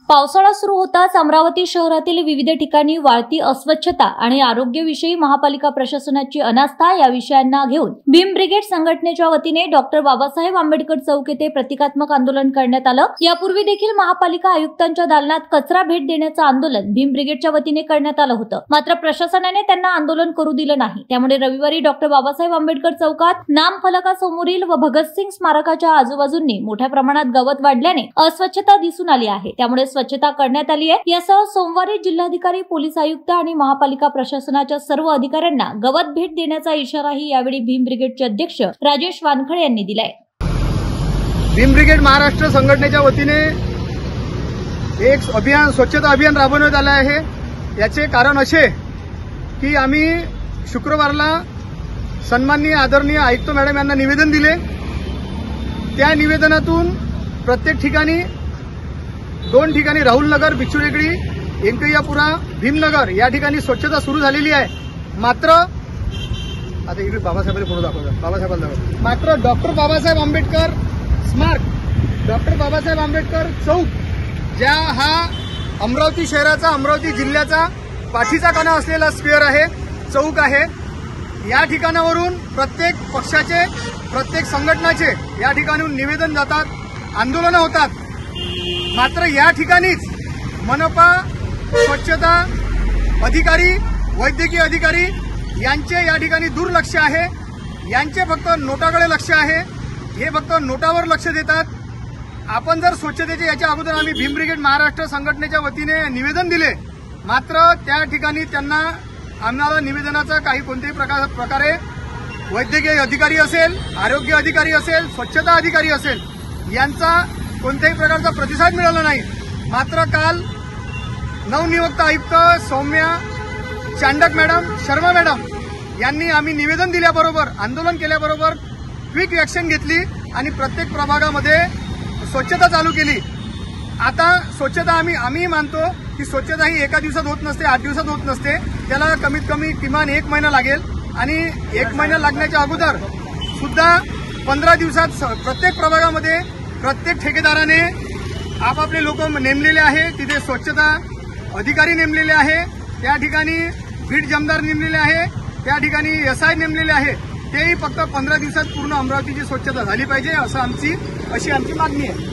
पावसाळा सुरू होताच अमरावती शहरातील विविध ठिकाणी वाढती अस्वच्छता आणि आरोग्याविषयी महापालिका प्रशासनाची अनास्था या विषयांना घेऊन भीम ब्रिगेड संघटनेच्या वतीने डॉक्टर बाबासाहेब आंबेडकर चौक येथे प्रतिकात्मक आंदोलन करण्यात आलं। यापूर्वी देखील महापालिका आयुक्तांच्या दालनात कचरा भेट देण्याचं आंदोलन भीम ब्रिगेडच्या वतीने करण्यात आलं होतं, मात्र प्रशासनाने त्यांना आंदोलन करू दिलं नाही। त्यामुळे रविवारी डॉक्टर बाबासाहेब आंबेडकर चौकात नामफलकासमोरील व भगतसिंग स्मारकाच्या आजूबाजूंनी मोठ्या प्रमाणात गवत वाढल्याने अस्वच्छता दिसून आली आहे। त्यामुळे स्वच्छता करण्यात आली आहे। यासह सोमवारी जिल्हाधिकारी, पोलीस आयुक्त आणि महापालिका प्रशासनाच्या सर्व अधिकाऱ्यांना गवत भेट देण्याचा इशाराही यावेळी भीम ब्रिगेडचे अध्यक्ष राजेश वानखळे यांनी दिलाय। भीम ब्रिगेड महाराष्ट्र संघटनेच्या वतीने एक अभियान, स्वच्छता अभियान राबवण्यात आले आहे। याचे कारण असे की आम्ही शुक्रवारला सन्माननीय आदरणीय आयुक्त मॅडम यांना निवेदन दिले। त्या निवेदनातून प्रत्येक ठिकाणी 2 ठिकाणी राहुल नगर, बिच्छुरेगडी, एंकय्यापुरा, भीमनगर या ठिकाणी स्वच्छता सुरू झालेली आहे। मात्र आता इकडे बाबासाहेबांना फोटो दाखवतात, बाबासाहेबांना मात्र डॉक्टर बाबासाहेब आंबेडकर स्मारक, डॉक्टर बाबासाहेब आंबेडकर चौक, ज्या हा अमरावती शहराचा, अमरावती जिल्ह्याचा पाठीचा कणा असलेला स्क्वेअर आहे, चौक आहे। या ठिकाणावरून प्रत्येक पक्षाचे, प्रत्येक संघटनाचे या ठिकाणून निवेदन जातात, आंदोलनं होतात। मात्र या ठिकाणीच मनपा, स्वच्छता अधिकारी, वैद्यकीय अधिकारी यांचे या ठिकाणी दुर्लक्ष आहे। यांचे फक्त नोटाकडे लक्ष आहे, हे फक्त नोटावर लक्ष देतात। आपण जर स्वच्छतेचे याच्या अगोदर आम्ही भीम ब्रिगेड महाराष्ट्र संघटनेच्या वतीने निवेदन दिले, मात्र त्या ठिकाणी त्यांना आम्हाला निवेदनाचा काही कोणत्याही प्रकारे वैद्यकीय अधिकारी असेल, आरोग्य अधिकारी असेल, स्वच्छता अधिकारी असेल यांचा कोणत्याही प्रकारचा प्रतिसाद मिळाला नाही। मात्र काल नवनियुक्त आयुक्त सौम्या चांडक मॅडम, शर्मा मॅडम यांनी आम्ही निवेदन दिल्याबरोबर, आंदोलन केल्याबरोबर क्विक ऍक्शन घेतली आणि प्रत्येक प्रभागामध्ये स्वच्छता चालू केली। आता स्वच्छता आम्ही मानतो की स्वच्छता ही एका दिवसात होत नसते, 8 दिवसात होत नसते, त्याला कमीत कमी किमान 1 महिना लागेल। आणि 1 महिना लागण्याच्या अगोदर सुद्धा 15 दिवसात प्रत्येक प्रभागामध्ये प्रत्येक ठेकेदाराने आपापले लोक नेमलेले आहे, तिथे स्वच्छता अधिकारी नेमलेले आहे, त्या ठिकाणी बीट जमदार नेमलेले आहे, त्या ठिकाणी SI नेमलेले आहे। तेही फक्त 15 दिवसात पूर्ण अमरावतीची स्वच्छता झाली पाहिजे अशी आमची मागणी आहे।